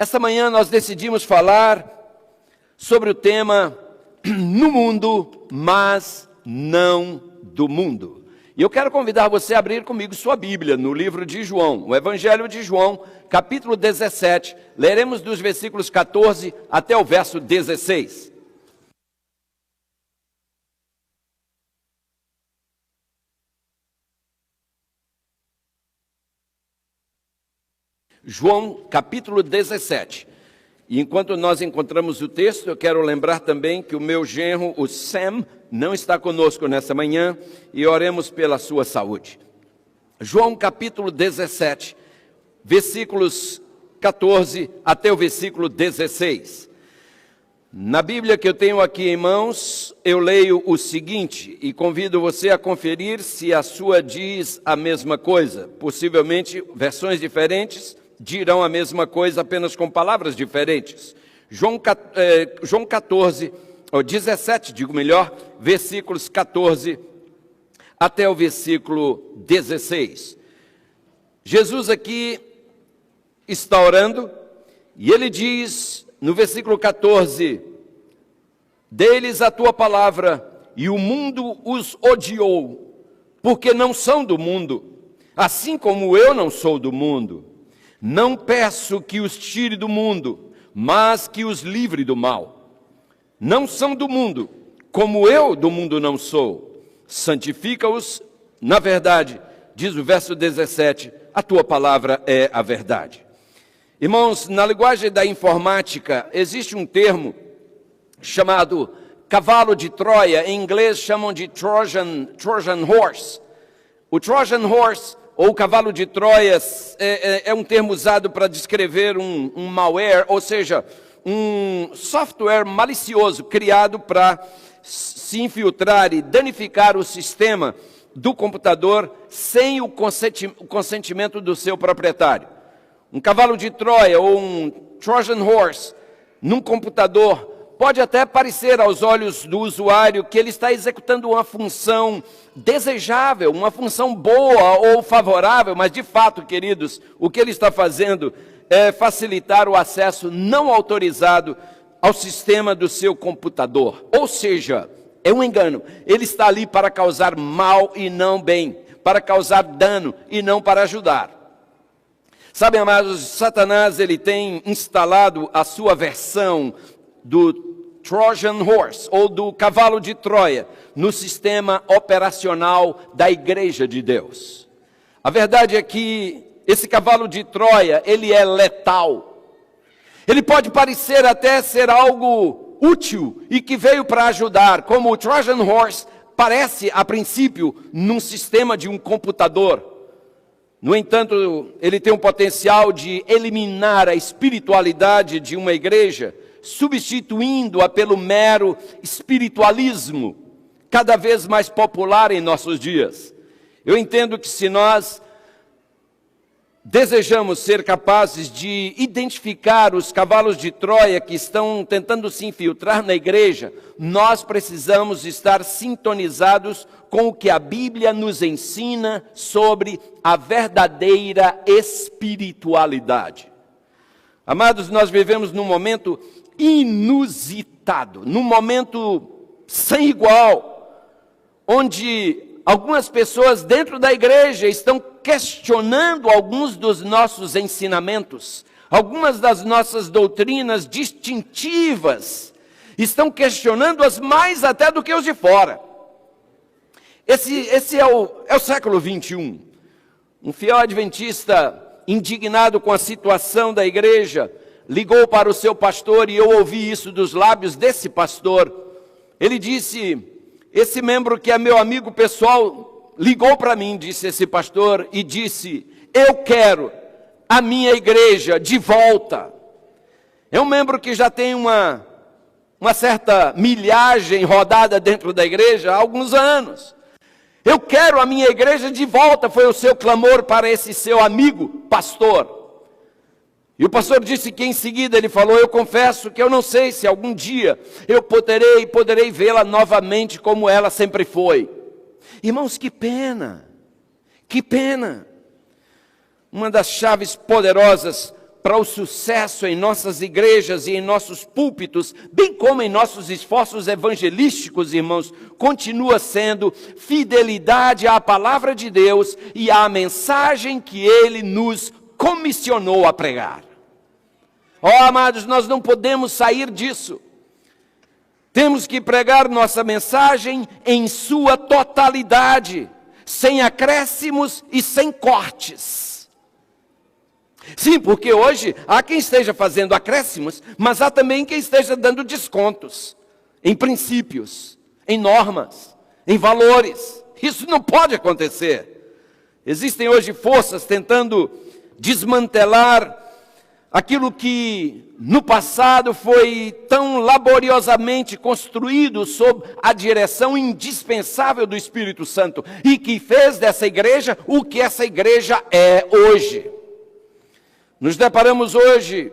Esta manhã nós decidimos falar sobre o tema no mundo, mas não do mundo. E eu quero convidar você a abrir comigo sua Bíblia no livro de João, o Evangelho de João, capítulo 17. Leremos dos versículos 14 até o verso 16. João, capítulo 17. E enquanto nós encontramos o texto, eu quero lembrar também que o meu genro, o Sam, não está conosco nessa manhã, e oremos pela sua saúde. João, capítulo 17, versículos 14 até o versículo 16. Na Bíblia que eu tenho aqui em mãos, eu leio o seguinte, e convido você a conferir se a sua diz a mesma coisa. Possivelmente, versões diferentes dirão a mesma coisa, apenas com palavras diferentes. João 14, ou 17, digo melhor, versículos 14 até o versículo 16. Jesus aqui está orando, e ele diz no versículo 14, dê-lhes a tua palavra, e o mundo os odiou, porque não são do mundo, assim como eu não sou do mundo. Não peço que os tire do mundo, mas que os livre do mal. Não são do mundo, como eu do mundo não sou. Santifica-os na verdade, diz o verso 17, a tua palavra é a verdade. Irmãos, na linguagem da informática, existe um termo chamado cavalo de Troia, em inglês chamam de Trojan Horse. O Trojan Horse, ou cavalo de Troia, é um termo usado para descrever um malware, ou seja, um software malicioso criado para se infiltrar e danificar o sistema do computador sem o consentimento do seu proprietário. Um cavalo de Troia ou um Trojan Horse num computador pode até parecer aos olhos do usuário que ele está executando uma função desejável, uma função boa ou favorável, mas de fato, queridos, o que ele está fazendo é facilitar o acesso não autorizado ao sistema do seu computador. Ou seja, é um engano. Ele está ali para causar mal e não bem, para causar dano e não para ajudar. Sabe, amados, Satanás ele tem instalado a sua versão do Trojan Horse, ou do cavalo de Troia, no sistema operacional da Igreja de Deus. A verdade é que esse cavalo de Troia, ele é letal. Ele pode parecer até ser algo útil e que veio para ajudar, como o Trojan Horse parece, a princípio, num sistema de um computador. No entanto, ele tem um potencial de eliminar a espiritualidade de uma igreja, substituindo-a pelo mero espiritualismo, cada vez mais popular em nossos dias. Eu entendo que se nós desejamos ser capazes de identificar os cavalos de Troia que estão tentando se infiltrar na igreja, nós precisamos estar sintonizados com o que a Bíblia nos ensina sobre a verdadeira espiritualidade. Amados, nós vivemos num momento inusitado, num momento sem igual, onde algumas pessoas dentro da igreja estão questionando alguns dos nossos ensinamentos, algumas das nossas doutrinas distintivas, estão questionando-as mais até do que os de fora. Esse é o século 21. Um fiel adventista, indignado com a situação da igreja, ligou para o seu pastor, e eu ouvi isso dos lábios desse pastor. Ele disse, esse membro que é meu amigo pessoal, ligou para mim, disse esse pastor, e disse, eu quero a minha igreja de volta. É um membro que já tem uma certa milhagem rodada dentro da igreja há alguns anos. Eu quero a minha igreja de volta, foi o seu clamor para esse seu amigo pastor. E o pastor disse que em seguida ele falou, eu confesso que eu não sei se algum dia eu poderei vê-la novamente como ela sempre foi. Irmãos, que pena, que pena. Uma das chaves poderosas para o sucesso em nossas igrejas e em nossos púlpitos, bem como em nossos esforços evangelísticos, irmãos, continua sendo fidelidade à palavra de Deus e à mensagem que Ele nos comissionou a pregar. Amados, nós não podemos sair disso. Temos que pregar nossa mensagem em sua totalidade, sem acréscimos e sem cortes. Sim, porque hoje há quem esteja fazendo acréscimos, mas há também quem esteja dando descontos em princípios, em normas, em valores. Isso não pode acontecer. Existem hoje forças tentando desmantelar aquilo que no passado foi tão laboriosamente construído sob a direção indispensável do Espírito Santo e que fez dessa igreja o que essa igreja é hoje. Nos deparamos hoje,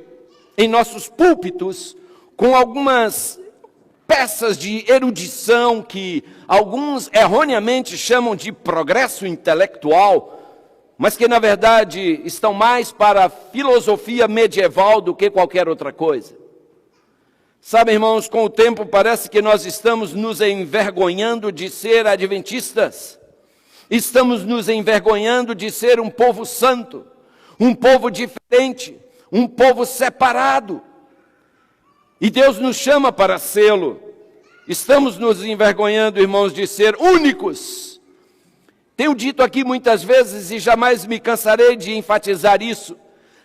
em nossos púlpitos, com algumas peças de erudição que alguns erroneamente chamam de progresso intelectual, mas que na verdade estão mais para a filosofia medieval do que qualquer outra coisa. Sabe, irmãos, com o tempo parece que nós estamos nos envergonhando de ser adventistas, estamos nos envergonhando de ser um povo santo, um povo diferente, um povo separado. E Deus nos chama para sê-lo. Estamos nos envergonhando, irmãos, de ser únicos. Tenho dito aqui muitas vezes e jamais me cansarei de enfatizar isso.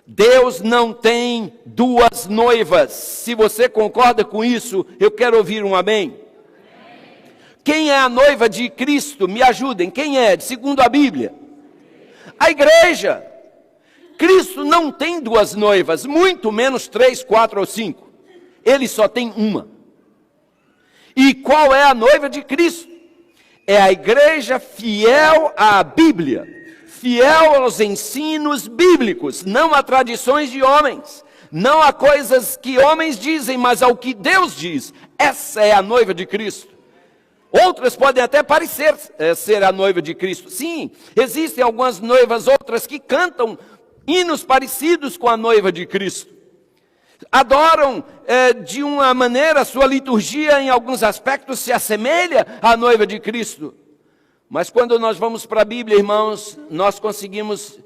Deus não tem duas noivas. Se você concorda com isso, eu quero ouvir um amém. Quem é a noiva de Cristo? Me ajudem. Quem é? Segundo a Bíblia. A igreja. Cristo não tem duas noivas, muito menos 3, 4 ou 5. Ele só tem uma. E qual é a noiva de Cristo? É a igreja fiel à Bíblia, fiel aos ensinos bíblicos, não a tradições de homens, não a coisas que homens dizem, mas ao que Deus diz. Essa é a noiva de Cristo. Outras podem até parecer ser a noiva de Cristo. Sim, existem algumas noivas, outras que cantam hinos parecidos com a noiva de Cristo. Adoram de uma maneira, sua liturgia em alguns aspectos se assemelha à noiva de Cristo. Mas quando nós vamos para a Bíblia, irmãos, nós conseguimos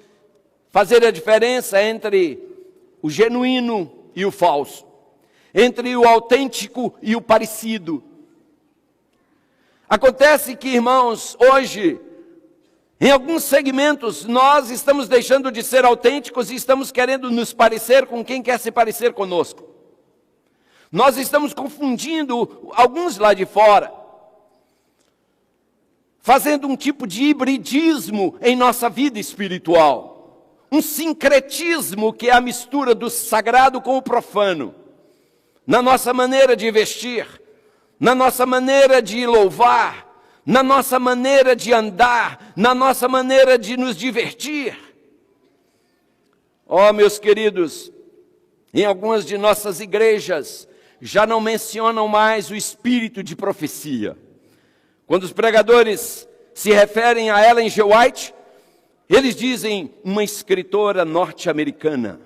fazer a diferença entre o genuíno e o falso, entre o autêntico e o parecido. Acontece que, irmãos, hoje, em alguns segmentos, nós estamos deixando de ser autênticos e estamos querendo nos parecer com quem quer se parecer conosco. Nós estamos confundindo alguns lá de fora, fazendo um tipo de hibridismo em nossa vida espiritual. Um sincretismo que é a mistura do sagrado com o profano. Na nossa maneira de vestir, na nossa maneira de louvar, na nossa maneira de andar, na nossa maneira de nos divertir. Meus queridos, em algumas de nossas igrejas, já não mencionam mais o espírito de profecia. Quando os pregadores se referem a Ellen G. White, eles dizem uma escritora norte-americana.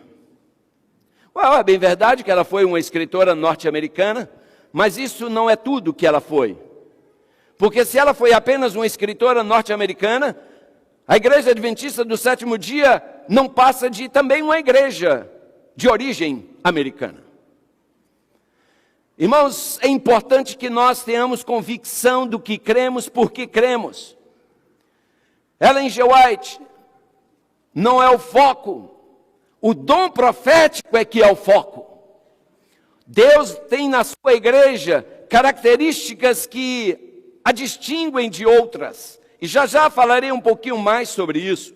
É bem verdade que ela foi uma escritora norte-americana, mas isso não é tudo que ela foi. Porque se ela foi apenas uma escritora norte-americana, a Igreja Adventista do Sétimo Dia não passa de também uma igreja de origem americana. Irmãos, é importante que nós tenhamos convicção do que cremos, porque cremos. Ellen G. White não é o foco, o dom profético é que é o foco. Deus tem na sua igreja características que a distinguem de outras, e já falarei um pouquinho mais sobre isso.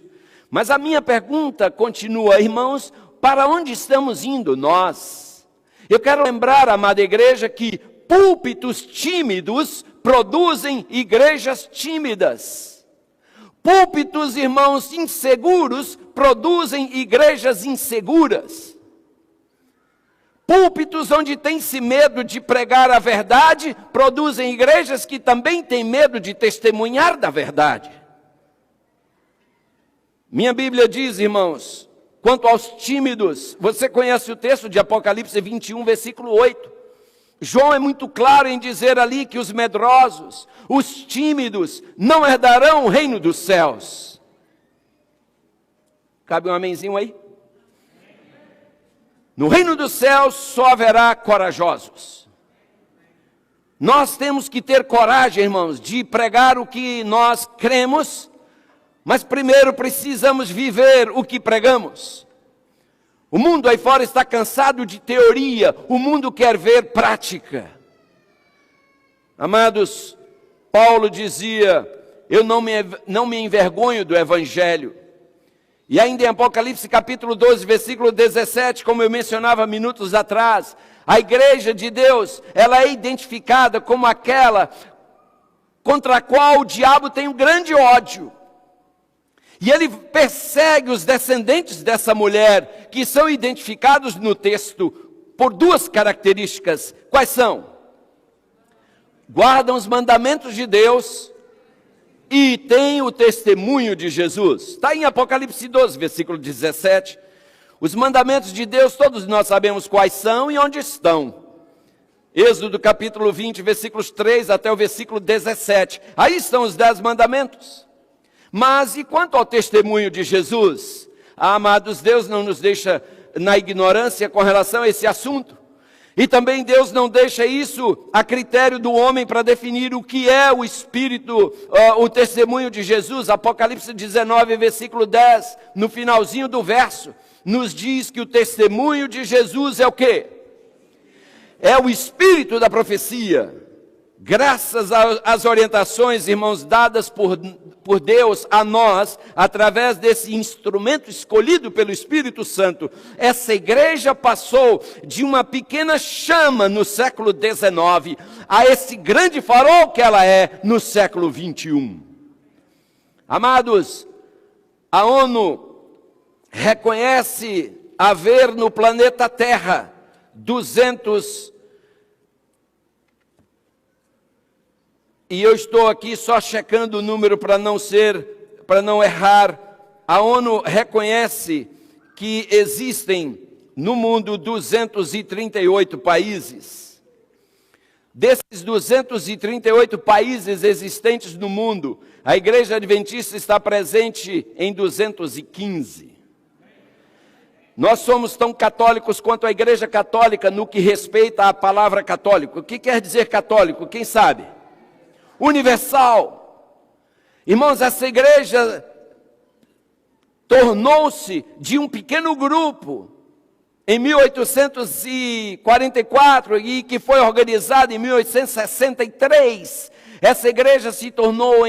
Mas a minha pergunta continua, irmãos, para onde estamos indo nós? Eu quero lembrar, amada igreja, que púlpitos tímidos produzem igrejas tímidas. Púlpitos, irmãos, inseguros produzem igrejas inseguras. Púlpitos onde tem-se medo de pregar a verdade, produzem igrejas que também têm medo de testemunhar da verdade. Minha Bíblia diz, irmãos, Quanto aos tímidos, você conhece o texto de Apocalipse 21, versículo 8. João é muito claro em dizer ali que os medrosos, os tímidos, não herdarão o reino dos céus. Cabe um amenzinho aí? No reino dos céus só haverá corajosos. Nós temos que ter coragem, irmãos, de pregar o que nós cremos, mas primeiro precisamos viver o que pregamos. O mundo aí fora está cansado de teoria, o mundo quer ver prática. Amados, Paulo dizia, eu não me envergonho do Evangelho. E ainda em Apocalipse capítulo 12, versículo 17, como eu mencionava minutos atrás, a igreja de Deus, ela é identificada como aquela contra a qual o diabo tem um grande ódio. E ele persegue os descendentes dessa mulher, que são identificados no texto por duas características. Quais são? Guardam os mandamentos de Deus e têm o testemunho de Jesus. Está em Apocalipse 12, versículo 17. Os mandamentos de Deus, todos nós sabemos quais são e onde estão. Êxodo capítulo 20, versículos 3 até o versículo 17. Aí estão os 10 mandamentos. Mas e quanto ao testemunho de Jesus? Amados, Deus não nos deixa na ignorância com relação a esse assunto. E também Deus não deixa isso a critério do homem para definir o que é o Espírito, o testemunho de Jesus. Apocalipse 19, versículo 10, no finalzinho do verso, nos diz que o testemunho de Jesus é o quê? É o Espírito da profecia. Graças às orientações, irmãos, dadas por Deus a nós, através desse instrumento escolhido pelo Espírito Santo, essa igreja passou de uma pequena chama no século XIX a esse grande farol que ela é no século XXI. Amados, a ONU reconhece haver no planeta Terra 200. E eu estou aqui só checando o número para não errar. A ONU reconhece que existem no mundo 238 países. Desses 238 países existentes no mundo, a Igreja Adventista está presente em 215. Nós somos tão católicos quanto a Igreja Católica no que respeita à palavra católico. O que quer dizer católico? Quem sabe? Universal. Irmãos, essa igreja tornou-se de um pequeno grupo em 1844 e que foi organizada em 1863. Essa igreja se tornou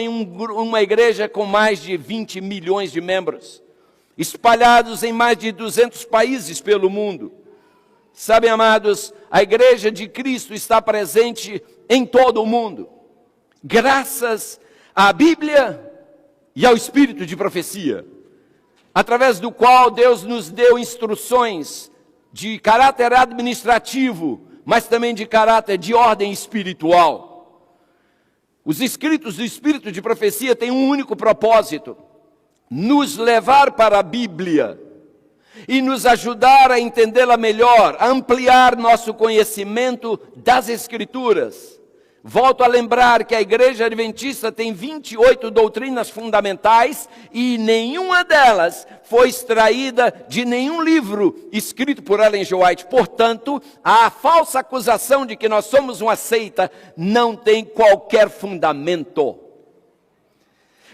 uma igreja com mais de 20 milhões de membros, espalhados em mais de 200 países pelo mundo. Sabem, amados, a igreja de Cristo está presente em todo o mundo, graças à Bíblia e ao Espírito de profecia, através do qual Deus nos deu instruções de caráter administrativo, mas também de caráter de ordem espiritual. Os escritos do Espírito de profecia têm um único propósito: nos levar para a Bíblia e nos ajudar a entendê-la melhor, a ampliar nosso conhecimento das Escrituras. Volto a lembrar que a Igreja Adventista tem 28 doutrinas fundamentais e nenhuma delas foi extraída de nenhum livro escrito por Ellen G. White. Portanto, a falsa acusação de que nós somos uma seita não tem qualquer fundamento.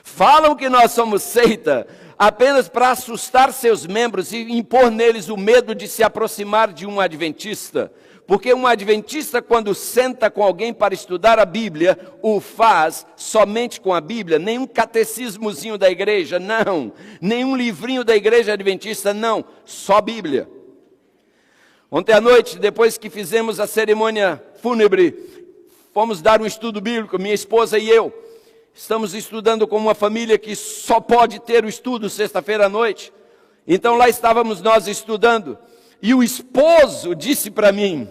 Falam que nós somos seita apenas para assustar seus membros e impor neles o medo de se aproximar de um adventista. Porque um adventista, quando senta com alguém para estudar a Bíblia, o faz somente com a Bíblia, nenhum catecismozinho da igreja, não, nenhum livrinho da igreja adventista, não, só Bíblia. Ontem à noite, depois que fizemos a cerimônia fúnebre, fomos dar um estudo bíblico, minha esposa e eu. Estamos estudando com uma família que só pode ter o estudo sexta-feira à noite. Então lá estávamos nós estudando. E o esposo disse para mim,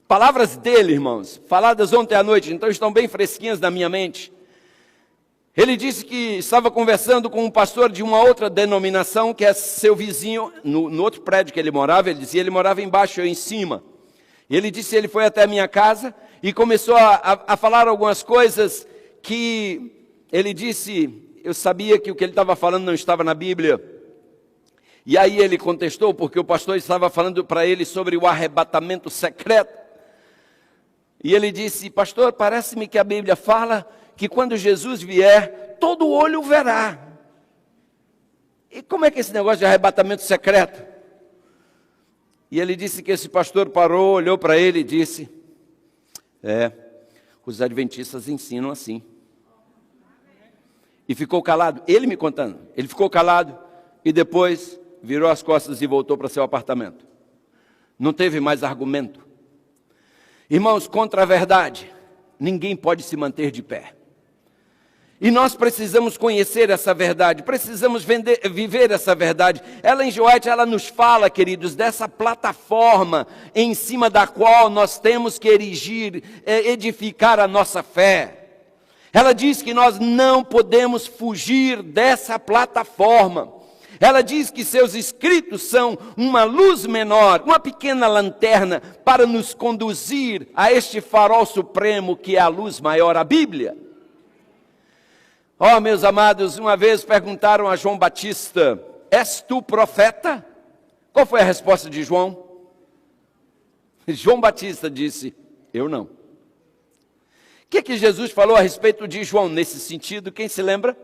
palavras dele, irmãos, faladas ontem à noite, então estão bem fresquinhas na minha mente. Ele disse que estava conversando com um pastor de uma outra denominação, que é seu vizinho, no outro prédio que ele morava. Ele dizia, ele morava embaixo, eu em cima. E ele disse, ele foi até a minha casa e começou a falar algumas coisas que ele disse, eu sabia que o que ele estava falando não estava na Bíblia. E aí ele contestou, porque o pastor estava falando para ele sobre o arrebatamento secreto. E ele disse, pastor, parece-me que a Bíblia fala que quando Jesus vier, todo olho verá. E como é que é esse negócio de arrebatamento secreto? E ele disse que esse pastor parou, olhou para ele e disse, os adventistas ensinam assim. E ficou calado, ele me contando, ele ficou calado e depois virou as costas e voltou para seu apartamento. Não teve mais argumento. Irmãos, contra a verdade, ninguém pode se manter de pé. E nós precisamos conhecer essa verdade, precisamos viver essa verdade. Ellen G. White, ela nos fala, queridos, dessa plataforma em cima da qual nós temos que erigir, edificar a nossa fé. Ela diz que nós não podemos fugir dessa plataforma. Ela diz que seus escritos são uma luz menor, uma pequena lanterna para nos conduzir a este farol supremo que é a luz maior, a Bíblia. Meus amados, uma vez perguntaram a João Batista, és tu profeta? Qual foi a resposta de João? João Batista disse, eu não. O que Jesus falou a respeito de João nesse sentido? Quem se lembra?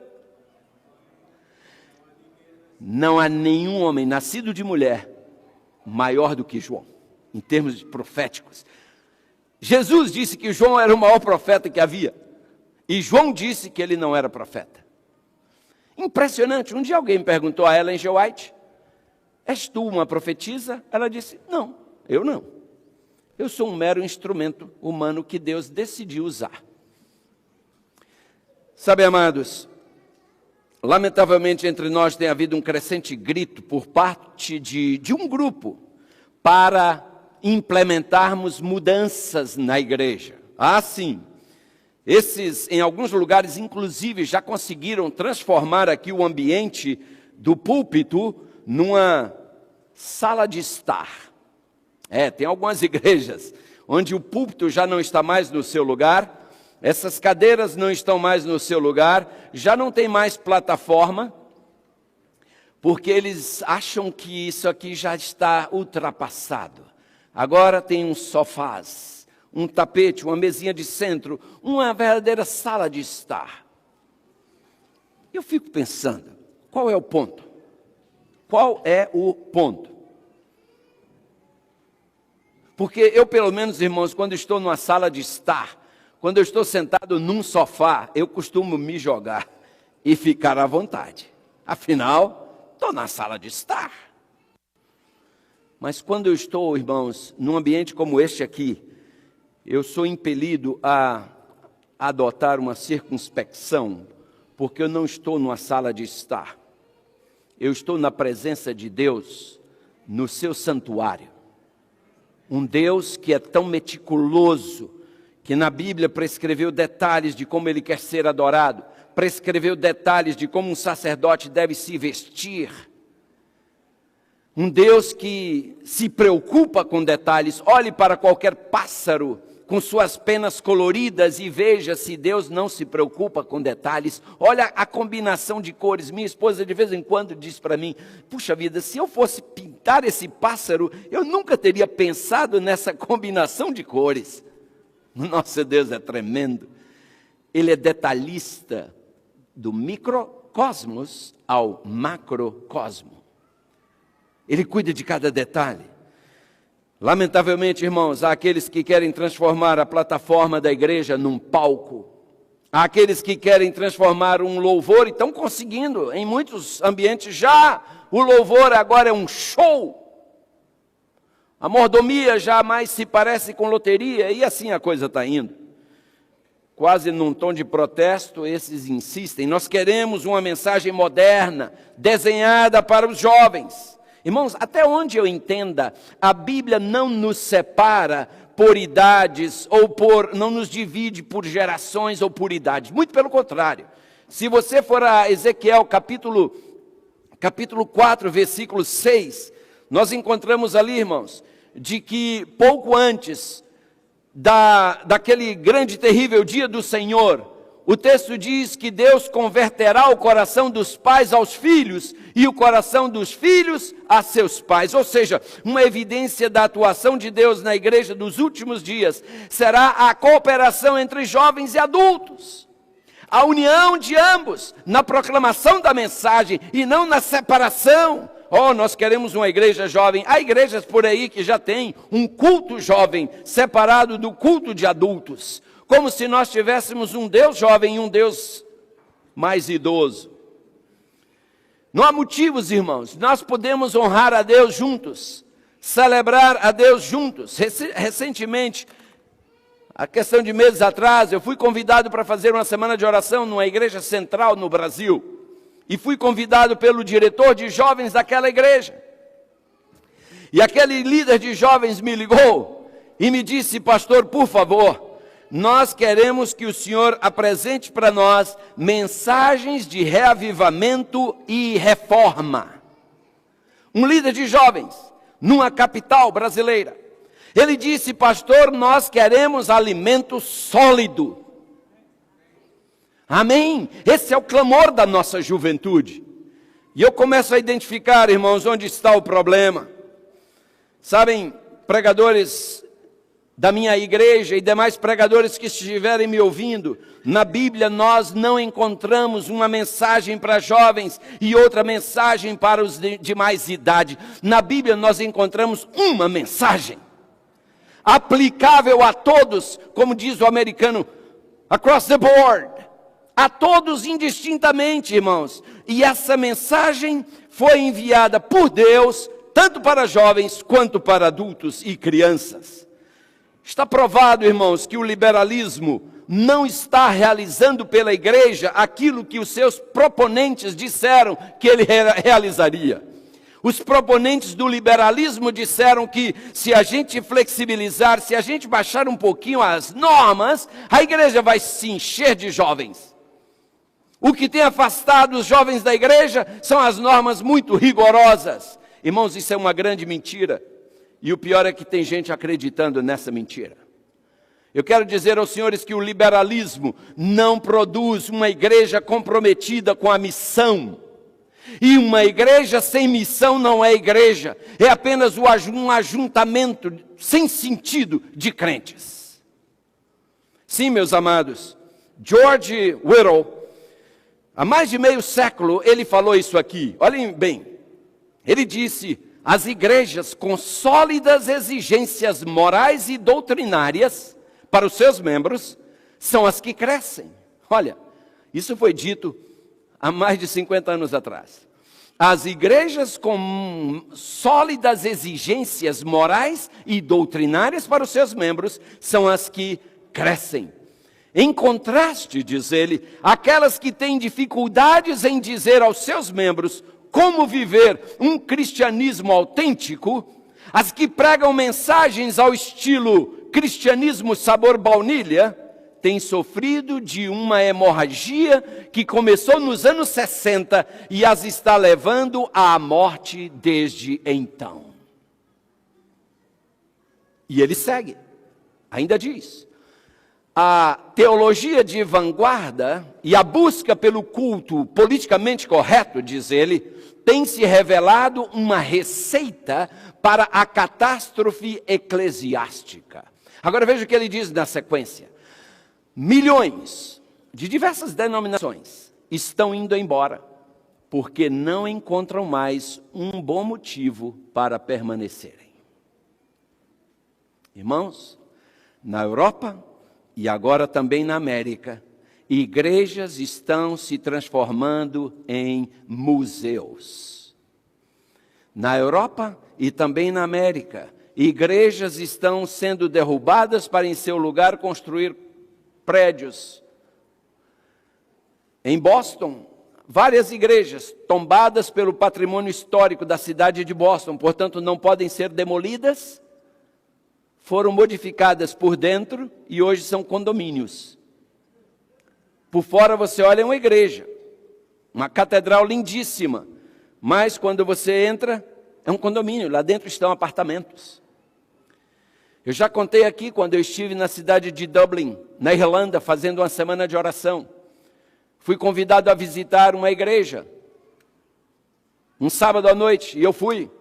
Não há nenhum homem nascido de mulher maior do que João, em termos proféticos. Jesus disse que João era o maior profeta que havia. E João disse que ele não era profeta. Impressionante. Um dia alguém me perguntou a Ellen G. White, és tu uma profetisa? Ela disse, não, eu não. Eu sou um mero instrumento humano que Deus decidiu usar. Sabe, amados, lamentavelmente entre nós tem havido um crescente grito por parte de um grupo para implementarmos mudanças na igreja. Sim. Esses, em alguns lugares, inclusive, já conseguiram transformar aqui o ambiente do púlpito numa sala de estar. Tem algumas igrejas onde o púlpito já não está mais no seu lugar, essas cadeiras não estão mais no seu lugar, já não tem mais plataforma, porque eles acham que isso aqui já está ultrapassado. Agora tem uns sofás, um tapete, uma mesinha de centro, uma verdadeira sala de estar. Eu fico pensando, qual é o ponto? Qual é o ponto? Porque eu, pelo menos, irmãos, quando estou numa sala de estar, quando eu estou sentado num sofá, eu costumo me jogar e ficar à vontade. Afinal, estou na sala de estar. Mas quando eu estou, irmãos, num ambiente como este aqui, eu sou impelido a adotar uma circunspecção, porque eu não estou numa sala de estar. Eu estou na presença de Deus, no seu santuário. Um Deus que é tão meticuloso, que na Bíblia prescreveu detalhes de como Ele quer ser adorado, prescreveu detalhes de como um sacerdote deve se vestir. Um Deus que se preocupa com detalhes. Olhe para qualquer pássaro com suas penas coloridas e veja se Deus não se preocupa com detalhes. Olha a combinação de cores. Minha esposa de vez em quando diz para mim, puxa vida, se eu fosse pintar esse pássaro, eu nunca teria pensado nessa combinação de cores. Nosso Deus é tremendo. Ele é detalhista do microcosmos ao macrocosmo. Ele cuida de cada detalhe. Lamentavelmente, irmãos, há aqueles que querem transformar a plataforma da igreja num palco. Há aqueles que querem transformar um louvor e estão conseguindo. Em muitos ambientes já o louvor agora é um show. A mordomia jamais se parece com loteria e assim a coisa está indo. Quase num tom de protesto, esses insistem. Nós queremos uma mensagem moderna, desenhada para os jovens. Irmãos, até onde eu entenda, a Bíblia não nos separa por idades, não nos divide por gerações ou por idades. Muito pelo contrário. Se você for a Ezequiel capítulo 4, versículo 6, nós encontramos ali, irmãos, de que pouco antes daquele grande e terrível dia do Senhor, o texto diz que Deus converterá o coração dos pais aos filhos e o coração dos filhos a seus pais. Ou seja, uma evidência da atuação de Deus na igreja dos últimos dias será a cooperação entre jovens e adultos. A união de ambos na proclamação da mensagem e não na separação. Oh, nós queremos uma igreja jovem. Há igrejas por aí que já tem um culto jovem separado do culto de adultos. Como se nós tivéssemos um Deus jovem e um Deus mais idoso. Não há motivos, irmãos. Nós podemos honrar a Deus juntos, celebrar a Deus juntos. Recentemente, a questão de meses atrás, eu fui convidado para fazer uma semana de oração numa igreja central no Brasil. E fui convidado pelo diretor de jovens daquela igreja. E aquele líder de jovens me ligou e me disse: pastor, por favor, nós queremos que o senhor apresente para nós mensagens de reavivamento e reforma. Um líder de jovens, numa capital brasileira. Ele disse: pastor, nós queremos alimento sólido. Amém? Esse é o clamor da nossa juventude. E eu começo a identificar, irmãos, onde está o problema. Sabem, pregadores da minha igreja e demais pregadores que estiverem me ouvindo, na Bíblia nós não encontramos uma mensagem para jovens e outra mensagem para os de mais idade. Na Bíblia nós encontramos uma mensagem, aplicável a todos, como diz o americano, across the board, a todos indistintamente, irmãos. E essa mensagem foi enviada por Deus, tanto para jovens quanto para adultos e crianças. Está provado, irmãos, que o liberalismo não está realizando pela igreja aquilo que os seus proponentes disseram que ele realizaria. Os proponentes do liberalismo disseram que se a gente flexibilizar, se a gente baixar um pouquinho as normas, a igreja vai se encher de jovens. O que tem afastado os jovens da igreja são as normas muito rigorosas. Irmãos, isso é uma grande mentira. E o pior é que tem gente acreditando nessa mentira. Eu quero dizer aos senhores que o liberalismo não produz uma igreja comprometida com a missão. E uma igreja sem missão não é igreja. É apenas um ajuntamento sem sentido de crentes. Sim, meus amados, George Whittle, há mais de meio século, ele falou isso aqui. Olhem bem, ele disse: as igrejas com sólidas exigências morais e doutrinárias para os seus membros são as que crescem. Olha, isso foi dito há mais de 50 anos atrás. As igrejas com sólidas exigências morais e doutrinárias para os seus membros são as que crescem. Em contraste, diz ele, aquelas que têm dificuldades em dizer aos seus membros como viver um cristianismo autêntico, as que pregam mensagens ao estilo cristianismo sabor baunilha, têm sofrido de uma hemorragia que começou nos anos 60 e as está levando à morte desde então. E ele segue, ainda diz: a teologia de vanguarda e a busca pelo culto politicamente correto, diz ele, tem se revelado uma receita para a catástrofe eclesiástica. Agora veja o que ele diz na sequência. Milhões de diversas denominações estão indo embora, porque não encontram mais um bom motivo para permanecerem. Irmãos, na Europa e agora também na América, igrejas estão se transformando em museus. Na Europa e também na América, igrejas estão sendo derrubadas para em seu lugar construir prédios. Em Boston, várias igrejas tombadas pelo patrimônio histórico da cidade de Boston, portanto não podem ser demolidas, foram modificadas por dentro e hoje são condomínios. Por fora você olha uma igreja, uma catedral lindíssima, mas quando você entra, é um condomínio, lá dentro estão apartamentos. Eu já contei aqui quando eu estive na cidade de Dublin, na Irlanda, fazendo uma semana de oração. Fui convidado a visitar uma igreja, um sábado à noite, e eu fui.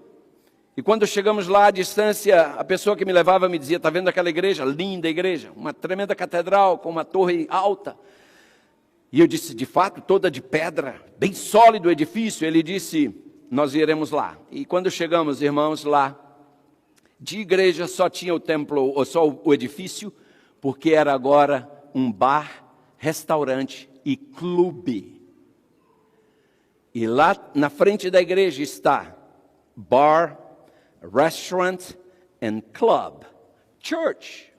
E quando chegamos lá à distância, a pessoa que me levava me dizia, está vendo aquela igreja? Linda igreja, uma tremenda catedral com uma torre alta. E eu disse, de fato, toda de pedra, bem sólido o edifício. Ele disse, nós iremos lá. E quando chegamos, irmãos, lá, de igreja só tinha o templo, ou só o edifício, porque era agora um bar, restaurante e clube. E lá na frente da igreja está bar, restaurant and club, church.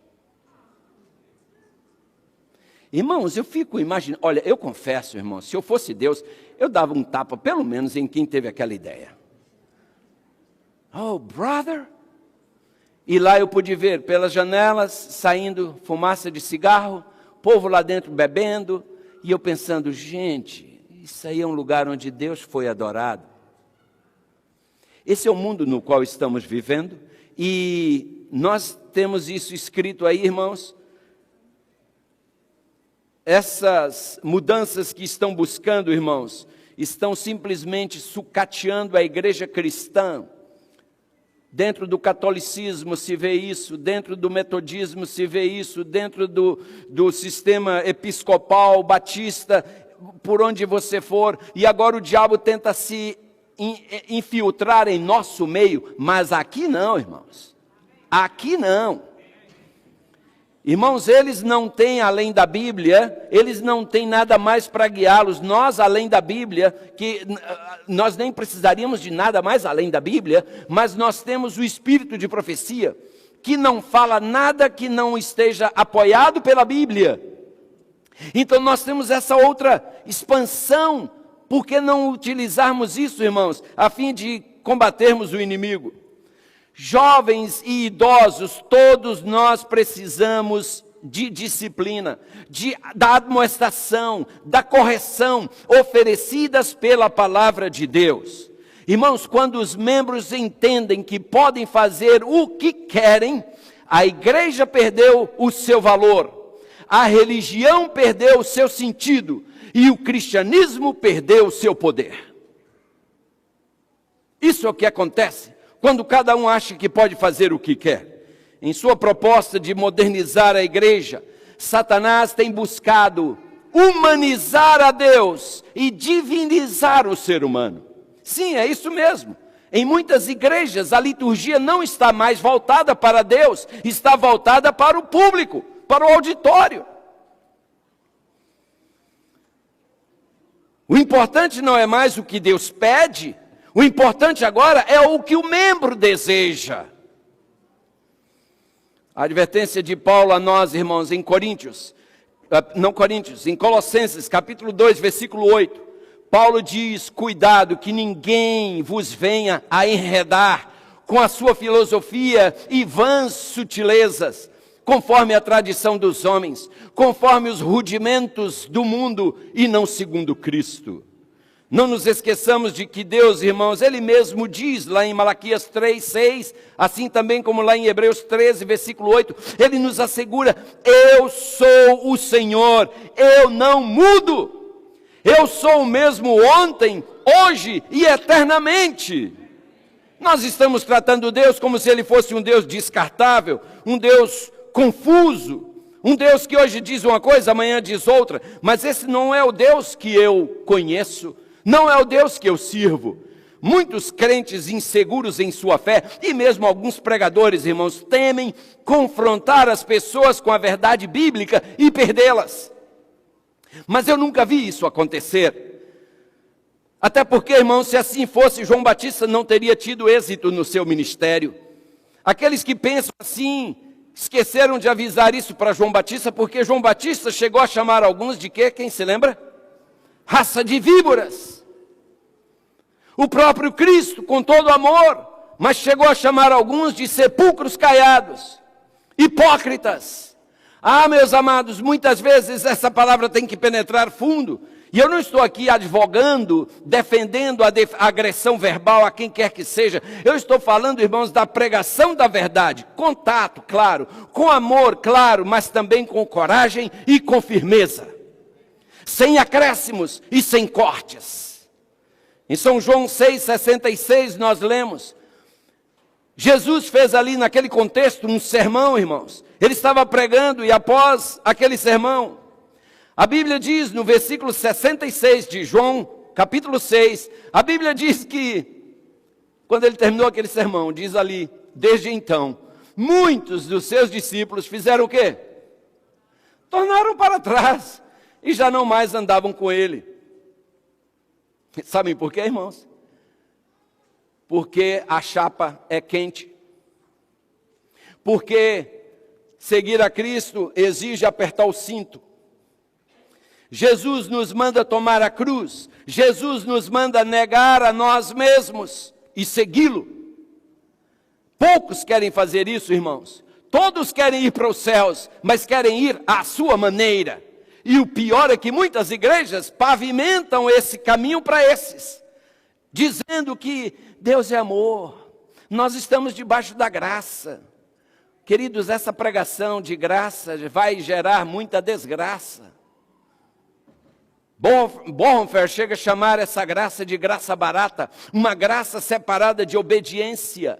Irmãos, eu fico imaginando, olha, eu confesso, irmãos, se eu fosse Deus, eu dava um tapa, pelo menos, em quem teve aquela ideia. Oh, brother! E lá eu pude ver, pelas janelas, saindo fumaça de cigarro, povo lá dentro bebendo, e eu pensando, gente, isso aí é um lugar onde Deus foi adorado. Esse é o mundo no qual estamos vivendo, e nós temos isso escrito aí, irmãos. Essas mudanças que estão buscando, irmãos, estão simplesmente sucateando a igreja cristã. Dentro do catolicismo se vê isso, dentro do metodismo se vê isso, dentro do sistema episcopal, batista, por onde você for. E agora o diabo tenta se infiltrar em nosso meio, mas aqui não, irmãos. Aqui não. Irmãos, eles não têm além da Bíblia, eles não têm nada mais para guiá-los. Nós, além da Bíblia, que nós nem precisaríamos de nada mais além da Bíblia, mas nós temos o espírito de profecia, que não fala nada que não esteja apoiado pela Bíblia. Então nós temos essa outra expansão. Por que não utilizarmos isso, irmãos, a fim de combatermos o inimigo? Jovens e idosos, todos nós precisamos de disciplina, da admoestação, da correção, oferecidas pela palavra de Deus. Irmãos, quando os membros entendem que podem fazer o que querem, a igreja perdeu o seu valor, a religião perdeu o seu sentido, e o cristianismo perdeu o seu poder. Isso é o que acontece quando cada um acha que pode fazer o que quer. Em sua proposta de modernizar a igreja, Satanás tem buscado humanizar a Deus e divinizar o ser humano. Sim, é isso mesmo. Em muitas igrejas, a liturgia não está mais voltada para Deus, está voltada para o público, para o auditório. O importante não é mais o que Deus pede, o importante agora é o que o membro deseja. A advertência de Paulo a nós, irmãos, em em Colossenses, capítulo 2, versículo 8. Paulo diz, cuidado que ninguém vos venha a enredar com a sua filosofia e vãs sutilezas, conforme a tradição dos homens, conforme os rudimentos do mundo e não segundo Cristo. Não nos esqueçamos de que Deus, irmãos, Ele mesmo diz lá em Malaquias 3, 6, assim também como lá em Hebreus 13, versículo 8, Ele nos assegura, eu sou o Senhor, eu não mudo, eu sou o mesmo ontem, hoje e eternamente. Nós estamos tratando Deus como se Ele fosse um Deus descartável, um Deus confuso, um Deus que hoje diz uma coisa, amanhã diz outra, mas esse não é o Deus que eu conheço, não é o Deus que eu sirvo. Muitos crentes inseguros em sua fé, e mesmo alguns pregadores, irmãos, temem confrontar as pessoas com a verdade bíblica e perdê-las. Mas eu nunca vi isso acontecer. Até porque, irmãos, se assim fosse, João Batista não teria tido êxito no seu ministério. Aqueles que pensam assim, esqueceram de avisar isso para João Batista, porque João Batista chegou a chamar alguns de quê? Quem se lembra? Raça de víboras. O próprio Cristo, com todo amor, mas chegou a chamar alguns de sepulcros caiados, hipócritas. Ah, meus amados, muitas vezes essa palavra tem que penetrar fundo. E eu não estou aqui advogando, defendendo a agressão verbal a quem quer que seja. Eu estou falando, irmãos, da pregação da verdade. Contato, claro. Com amor, claro, mas também com coragem e com firmeza. Sem acréscimos e sem cortes. Em São João 6,66 nós lemos. Jesus fez ali naquele contexto um sermão, irmãos. Ele estava pregando e após aquele sermão, a Bíblia diz no versículo 66 de João, capítulo 6, a Bíblia diz que, quando ele terminou aquele sermão, diz ali, desde então, muitos dos seus discípulos fizeram o quê? Tornaram para trás e já não mais andavam com ele. Sabem por quê, irmãos? Porque a chapa é quente. Porque seguir a Cristo exige apertar o cinto. Jesus nos manda tomar a cruz. Jesus nos manda negar a nós mesmos e segui-lo. Poucos querem fazer isso, irmãos. Todos querem ir para os céus, mas querem ir à sua maneira. E o pior é que muitas igrejas pavimentam esse caminho para esses, dizendo que Deus é amor, nós estamos debaixo da graça. Queridos, essa pregação de graça vai gerar muita desgraça. Bonhoeffer chega a chamar essa graça de graça barata, uma graça separada de obediência.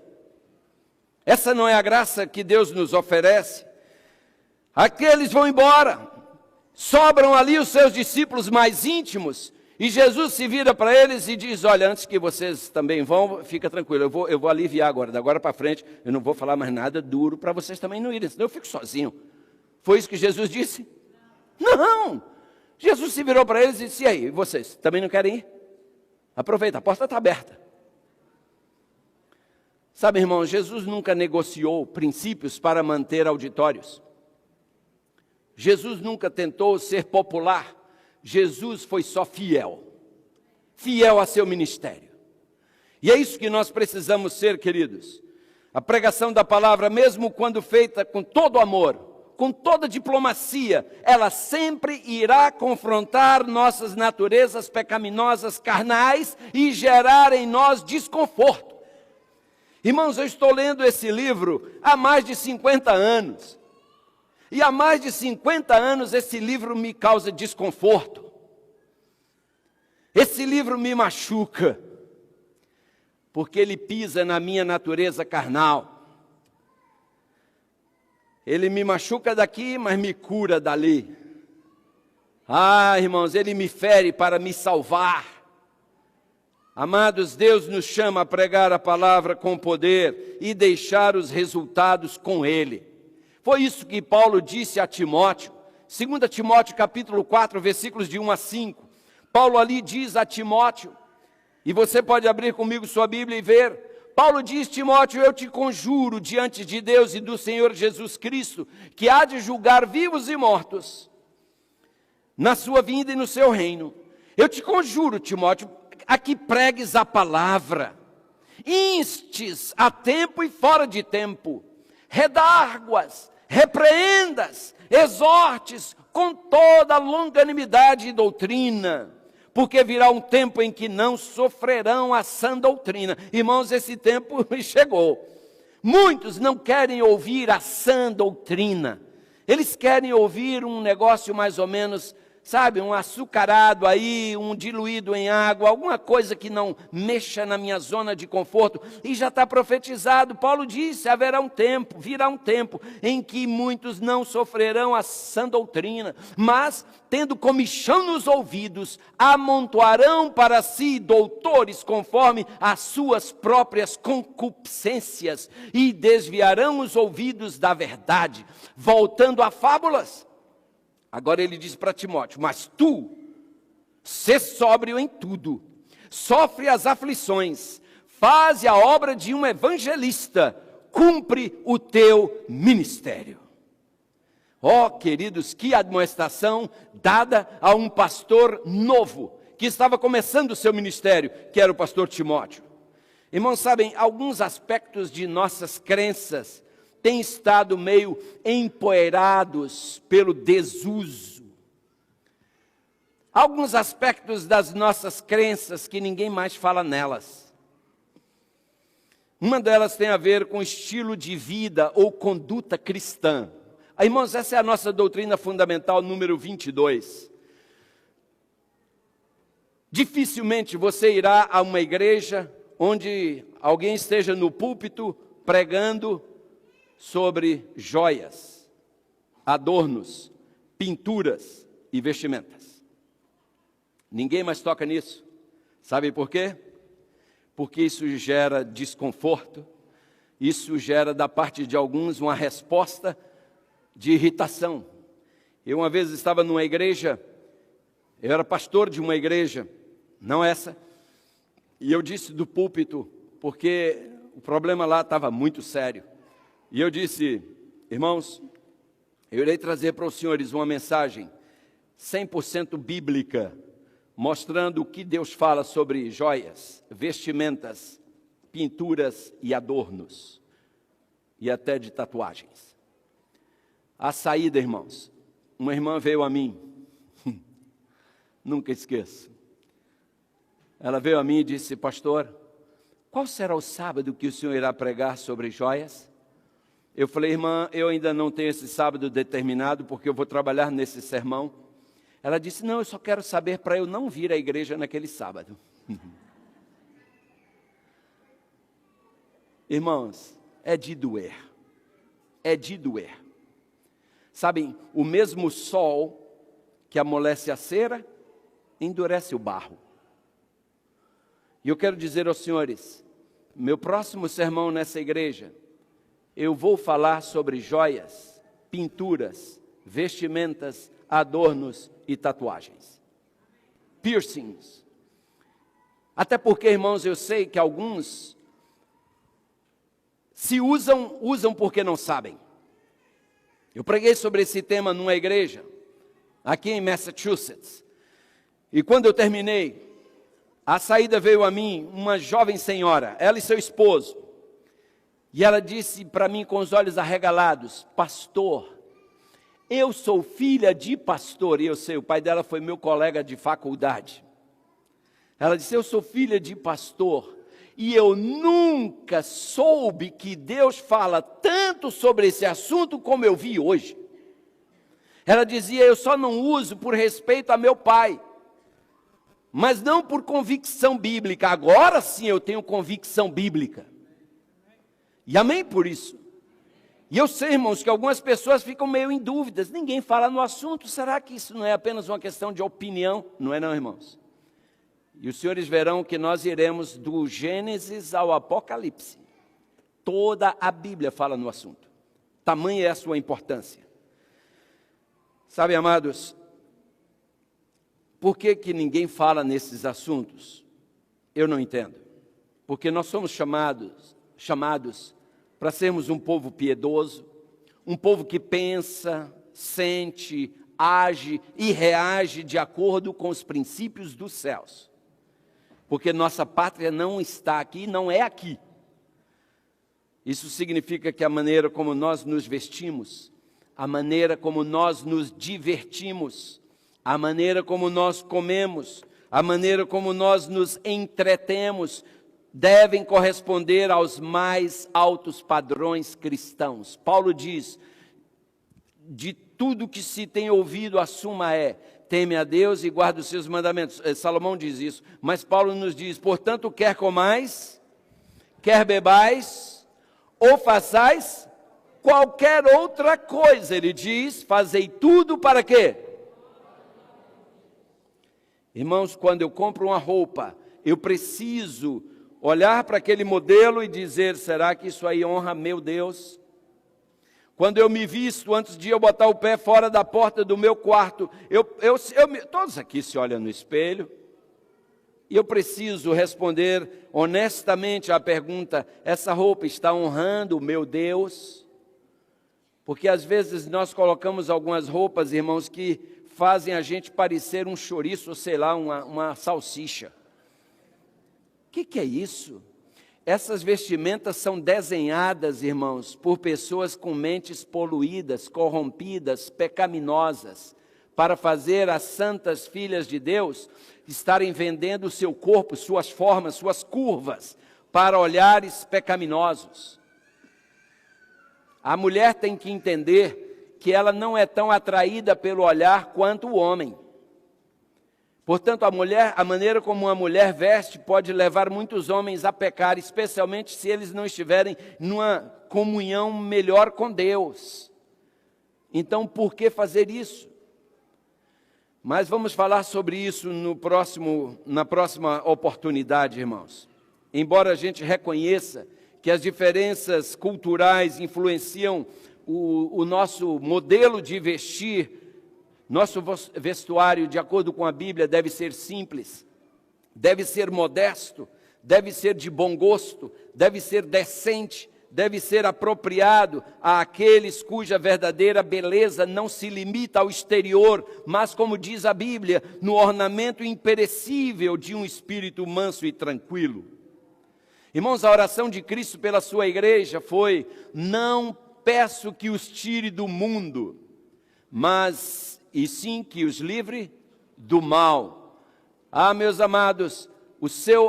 Essa não é a graça que Deus nos oferece. Aqueles vão embora, sobram ali os seus discípulos mais íntimos, e Jesus se vira para eles e diz, olha, antes que vocês também vão, fica tranquilo, eu vou aliviar agora, da agora para frente, eu não vou falar mais nada duro para vocês também não irem, senão eu fico sozinho. Foi isso que Jesus disse? Não! Jesus se virou para eles e disse, e aí, vocês também não querem ir? Aproveita, a porta está aberta. Sabe, irmão, Jesus nunca negociou princípios para manter auditórios. Jesus nunca tentou ser popular. Jesus foi só fiel. Fiel a seu ministério. E é isso que nós precisamos ser, queridos. A pregação da palavra, mesmo quando feita com todo amor, com toda diplomacia, ela sempre irá confrontar nossas naturezas pecaminosas carnais e gerar em nós desconforto. Irmãos, eu estou lendo esse livro há mais de 50 anos. E há mais de 50 anos esse livro me causa desconforto. Esse livro me machuca, porque ele pisa na minha natureza carnal. Ele me machuca daqui, mas me cura dali. Ah, irmãos, ele me fere para me salvar. Amados, Deus nos chama a pregar a palavra com poder e deixar os resultados com ele. Foi isso que Paulo disse a Timóteo. 2 Timóteo capítulo 4, versículos de 1 a 5. Paulo ali diz a Timóteo, e você pode abrir comigo sua Bíblia e ver. Paulo diz, Timóteo, eu te conjuro diante de Deus e do Senhor Jesus Cristo, que há de julgar vivos e mortos, na sua vinda e no seu reino. Eu te conjuro, Timóteo, a que pregues a palavra, instes a tempo e fora de tempo, redarguas, repreendas, exortes com toda a longanimidade e doutrina, porque virá um tempo em que não sofrerão a sã doutrina. Irmãos, esse tempo chegou. Muitos não querem ouvir a sã doutrina. Eles querem ouvir um negócio mais ou menos, sabe, um açucarado aí, um diluído em água, alguma coisa que não mexa na minha zona de conforto. E já está profetizado, Paulo disse, haverá um tempo, virá um tempo em que muitos não sofrerão a sã doutrina, mas, tendo comichão nos ouvidos, amontoarão para si doutores conforme as suas próprias concupiscências e desviarão os ouvidos da verdade, voltando a fábulas. Agora ele diz para Timóteo, mas tu, sê sóbrio em tudo, sofre as aflições, faze a obra de um evangelista, cumpre o teu ministério. Ó, queridos, que admoestação dada a um pastor novo, que estava começando o seu ministério, que era o pastor Timóteo. Irmãos, sabem, alguns aspectos de nossas crenças têm estado meio empoeirados pelo desuso. Alguns aspectos das nossas crenças que ninguém mais fala nelas. Uma delas tem a ver com estilo de vida ou conduta cristã. Irmãos, essa é a nossa doutrina fundamental número 22. Dificilmente você irá a uma igreja onde alguém esteja no púlpito pregando sobre joias, adornos, pinturas e vestimentas. Ninguém mais toca nisso. Sabe por quê? Porque isso gera desconforto, isso gera da parte de alguns uma resposta de irritação. Eu uma vez estava numa igreja, eu era pastor de uma igreja, não essa, e eu disse do púlpito, porque o problema lá estava muito sério, e eu disse: irmãos, eu irei trazer para os senhores uma mensagem 100% bíblica, mostrando o que Deus fala sobre joias, vestimentas, pinturas e adornos, e até de tatuagens. A saída, irmãos, uma irmã veio a mim, nunca esqueço. Ela veio a mim e disse: pastor, qual será o sábado que o senhor irá pregar sobre joias? Eu falei: irmã, eu ainda não tenho esse sábado determinado, porque eu vou trabalhar nesse sermão. Ela disse: não, eu só quero saber para eu não vir à igreja naquele sábado. Irmãos, é de doer. É de doer. Sabem, o mesmo sol que amolece a cera, endurece o barro. E eu quero dizer aos senhores, meu próximo sermão nessa igreja, eu vou falar sobre joias, pinturas, vestimentas, adornos e tatuagens. Piercings. Até porque, irmãos, eu sei que alguns se usam porque não sabem. Eu preguei sobre esse tema numa igreja, aqui em Massachusetts. E quando eu terminei, a saída veio a mim uma jovem senhora, ela e seu esposo. E ela disse para mim com os olhos arregalados: pastor, eu sou filha de pastor. E eu sei, o pai dela foi meu colega de faculdade. Ela disse: eu sou filha de pastor. E eu nunca soube que Deus fala tanto sobre esse assunto como eu vi hoje. Ela dizia: eu só não uso por respeito a meu pai, mas não por convicção bíblica. Agora sim eu tenho convicção bíblica. E amém por isso. E eu sei, irmãos, que algumas pessoas ficam meio em dúvidas. Ninguém fala no assunto. Será que isso não é apenas uma questão de opinião? Não é não, irmãos. E os senhores verão que nós iremos do Gênesis ao Apocalipse. Toda a Bíblia fala no assunto. Tamanha é a sua importância. Sabe, amados, por que ninguém fala nesses assuntos? Eu não entendo. Porque nós somos chamados para sermos um povo piedoso, um povo que pensa, sente, age e reage de acordo com os princípios dos céus. Porque nossa pátria não está aqui, não é aqui. Isso significa que a maneira como nós nos vestimos, a maneira como nós nos divertimos, a maneira como nós comemos, a maneira como nós nos entretemos, devem corresponder aos mais altos padrões cristãos. Paulo diz: de tudo que se tem ouvido, a suma é: teme a Deus e guarda os seus mandamentos. Salomão diz isso, mas Paulo nos diz: portanto, quer comais, quer bebais, ou façais qualquer outra coisa, ele diz, fazei tudo para quê? Irmãos, quando eu compro uma roupa, eu preciso olhar para aquele modelo e dizer: será que isso aí honra meu Deus? Quando eu me visto, antes de eu botar o pé fora da porta do meu quarto, todos aqui se olham no espelho, e eu preciso responder honestamente à pergunta: essa roupa está honrando o meu Deus? Porque às vezes nós colocamos algumas roupas, irmãos, que fazem a gente parecer um chouriço, ou sei lá, uma salsicha. O que é isso? Essas vestimentas são desenhadas, irmãos, por pessoas com mentes poluídas, corrompidas, pecaminosas, para fazer as santas filhas de Deus estarem vendendo o seu corpo, suas formas, suas curvas, para olhares pecaminosos. A mulher tem que entender que ela não é tão atraída pelo olhar quanto o homem. Portanto, a maneira como uma mulher veste pode levar muitos homens a pecar, especialmente se eles não estiverem numa comunhão melhor com Deus. Então, por que fazer isso? Mas vamos falar sobre isso na próxima oportunidade, irmãos. Embora a gente reconheça que as diferenças culturais influenciam o nosso modelo de vestir, nosso vestuário, de acordo com a Bíblia, deve ser simples, deve ser modesto, deve ser de bom gosto, deve ser decente, deve ser apropriado àqueles cuja verdadeira beleza não se limita ao exterior, mas, como diz a Bíblia, no ornamento imperecível de um espírito manso e tranquilo. Irmãos, a oração de Cristo pela sua igreja foi: não peço que os tire do mundo, e sim que os livre do mal. Ah, meus amados,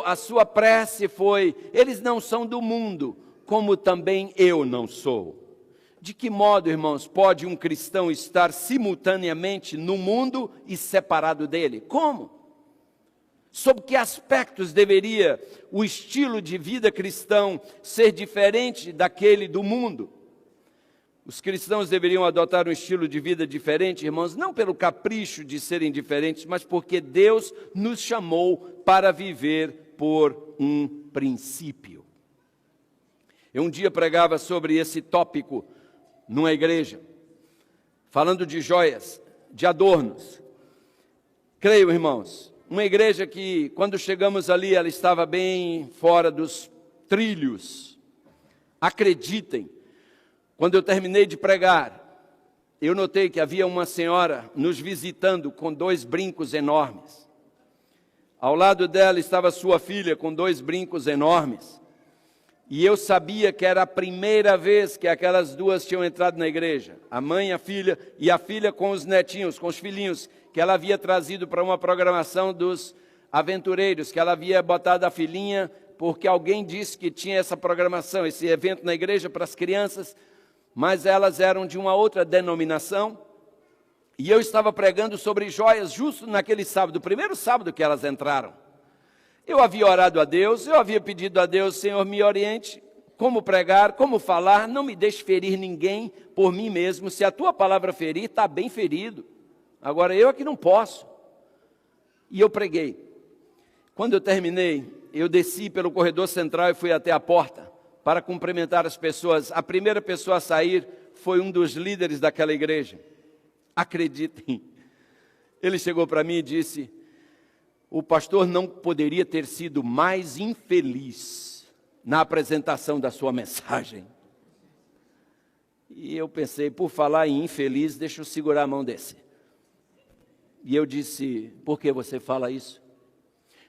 a sua prece foi: eles não são do mundo, como também eu não sou. De que modo, irmãos, pode um cristão estar simultaneamente no mundo e separado dele? Como? Sob que aspectos deveria o estilo de vida cristão ser diferente daquele do mundo? Os cristãos deveriam adotar um estilo de vida diferente, irmãos, não pelo capricho de serem diferentes, mas porque Deus nos chamou para viver por um princípio. Eu um dia pregava sobre esse tópico numa igreja, falando de joias, de adornos. Creio, irmãos, uma igreja que, quando chegamos ali, ela estava bem fora dos trilhos. Acreditem, quando eu terminei de pregar, eu notei que havia uma senhora nos visitando com 2 brincos enormes. Ao lado dela estava sua filha com 2 brincos enormes. E eu sabia que era a primeira vez que aquelas duas tinham entrado na igreja. A mãe e a filha com os netinhos, com os filhinhos, que ela havia trazido para uma programação dos aventureiros, que ela havia botado a filhinha, porque alguém disse que tinha essa programação, esse evento na igreja para as crianças, mas elas eram de uma outra denominação, e eu estava pregando sobre joias justo naquele sábado, o primeiro sábado que elas entraram. Eu havia orado a Deus, eu havia pedido a Deus: Senhor, me oriente como pregar, como falar, não me deixe ferir ninguém por mim mesmo. Se a tua palavra ferir, está bem ferido. Agora eu é que não posso. E eu preguei. Quando eu terminei, eu desci pelo corredor central e fui até a porta para cumprimentar as pessoas. A primeira pessoa a sair foi um dos líderes daquela igreja. Acreditem, ele chegou para mim e disse: o pastor não poderia ter sido mais infeliz na apresentação da sua mensagem. E eu pensei, por falar em infeliz, deixa eu segurar a mão desse. E eu disse: por que você fala isso?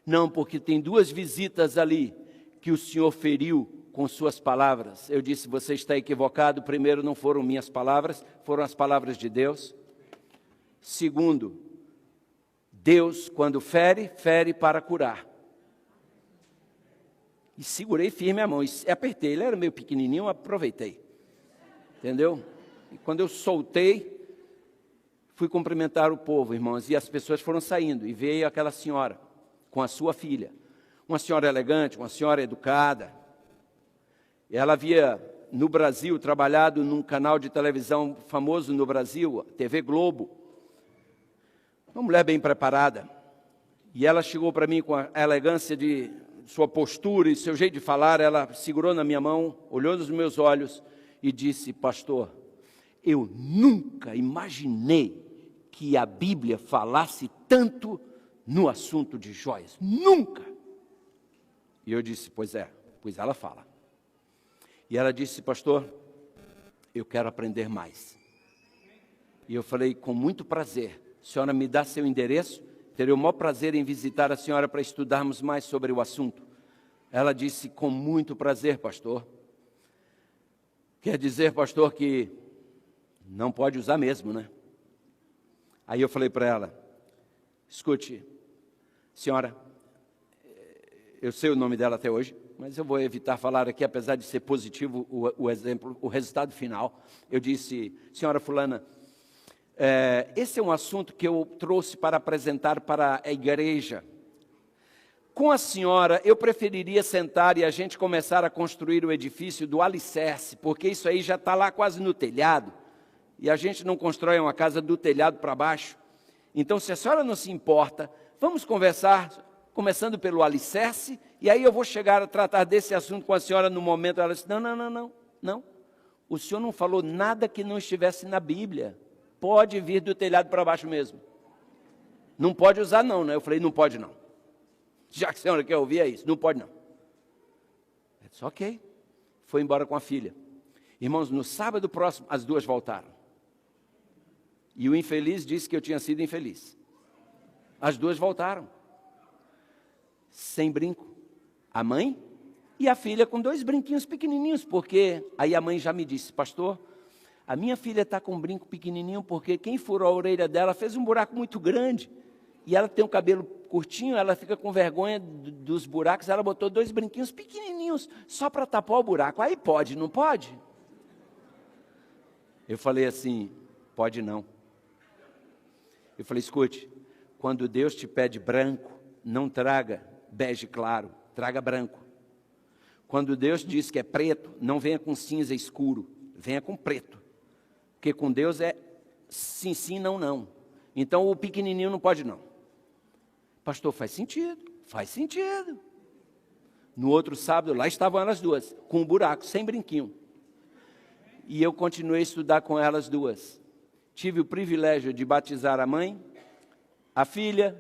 Não, porque tem 2 visitas ali que o senhor feriu com suas palavras. Eu disse: você está equivocado. Primeiro, não foram minhas palavras, foram as palavras de Deus. Segundo, Deus, quando fere, fere para curar. E segurei firme a mão, e apertei. Ele era meio pequenininho, aproveitei. Entendeu? E quando eu soltei, fui cumprimentar o povo, irmãos, e as pessoas foram saindo, e veio aquela senhora com a sua filha. Uma senhora elegante, uma senhora educada. Ela havia, no Brasil, trabalhado num canal de televisão famoso no Brasil, a TV Globo. Uma mulher bem preparada. E ela chegou para mim com a elegância de sua postura e seu jeito de falar. Ela segurou na minha mão, olhou nos meus olhos e disse: pastor, eu nunca imaginei que a Bíblia falasse tanto no assunto de joias. Nunca! E eu disse: pois ela fala. E ela disse: pastor, eu quero aprender mais. E eu falei: com muito prazer. A senhora me dá seu endereço? Terei o maior prazer em visitar a senhora para estudarmos mais sobre o assunto. Ela disse, com muito prazer, pastor. Quer dizer, pastor, que não pode usar mesmo, né? Aí eu falei para ela, escute, senhora, eu sei o nome dela até hoje, mas eu vou evitar falar aqui, apesar de ser positivo o exemplo, o resultado final. Eu disse, senhora fulana, esse é um assunto que eu trouxe para apresentar para a igreja. Com a senhora, eu preferiria sentar e a gente começar a construir o edifício do alicerce, porque isso aí já está lá quase no telhado, e a gente não constrói uma casa do telhado para baixo. Então, se a senhora não se importa, vamos conversar, começando pelo alicerce, e aí eu vou chegar a tratar desse assunto com a senhora no momento. Ela disse, não. O senhor não falou nada que não estivesse na Bíblia. Pode vir do telhado para baixo mesmo. Não pode usar não, né? Eu falei, não pode não. Já que a senhora quer ouvir, é isso. Não pode não. Eu disse, ok. Foi embora com a filha. Irmãos, no sábado próximo, as duas voltaram. E o infeliz disse que eu tinha sido infeliz. As duas voltaram. Sem brinco. A mãe e a filha com 2 brinquinhos pequenininhos. Porque aí a mãe já me disse, pastor, a minha filha está com um brinco pequenininho porque quem furou a orelha dela fez um buraco muito grande. E ela tem um cabelo curtinho, ela fica com vergonha dos buracos, ela botou 2 brinquinhos pequenininhos só para tapar o buraco. Aí pode, não pode? Eu falei assim, pode não. Eu falei, escute, quando Deus te pede branco, não traga bege claro, traga branco. Quando Deus diz que é preto, não venha com cinza escuro, venha com preto. Porque com Deus é sim, sim, não, não. Então o pequenininho não pode não. Pastor, faz sentido, faz sentido. No outro sábado, lá estavam elas duas, com um buraco, sem brinquinho. E eu continuei a estudar com elas duas. Tive o privilégio de batizar a mãe, a filha,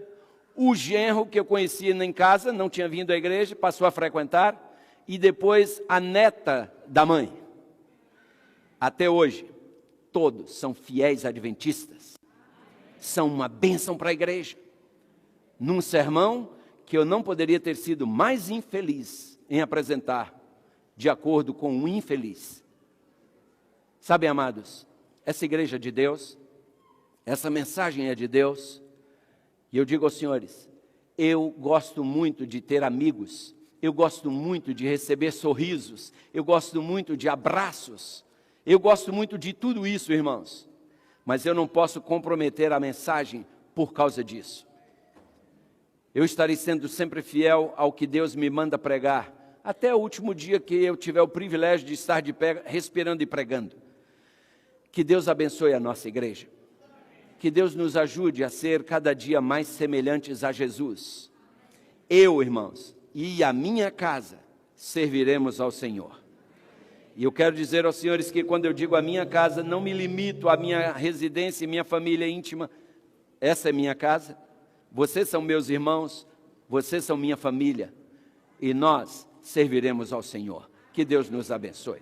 o genro que eu conhecia em casa, não tinha vindo à igreja, passou a frequentar, e depois a neta da mãe. Até hoje, todos são fiéis adventistas. São uma bênção para a igreja. Num sermão que eu não poderia ter sido mais infeliz em apresentar, de acordo com um infeliz. Sabem, amados, essa igreja é de Deus, essa mensagem é de Deus, e eu digo aos senhores, eu gosto muito de ter amigos, eu gosto muito de receber sorrisos, eu gosto muito de abraços, eu gosto muito de tudo isso, irmãos, mas eu não posso comprometer a mensagem por causa disso. Eu estarei sendo sempre fiel ao que Deus me manda pregar, até o último dia que eu tiver o privilégio de estar de pé, respirando e pregando. Que Deus abençoe a nossa igreja. Que Deus nos ajude a ser cada dia mais semelhantes a Jesus. Eu, irmãos, e a minha casa serviremos ao Senhor. E eu quero dizer aos senhores que quando eu digo a minha casa, não me limito à minha residência e minha família íntima. Essa é minha casa. Vocês são meus irmãos, vocês são minha família. E nós serviremos ao Senhor. Que Deus nos abençoe.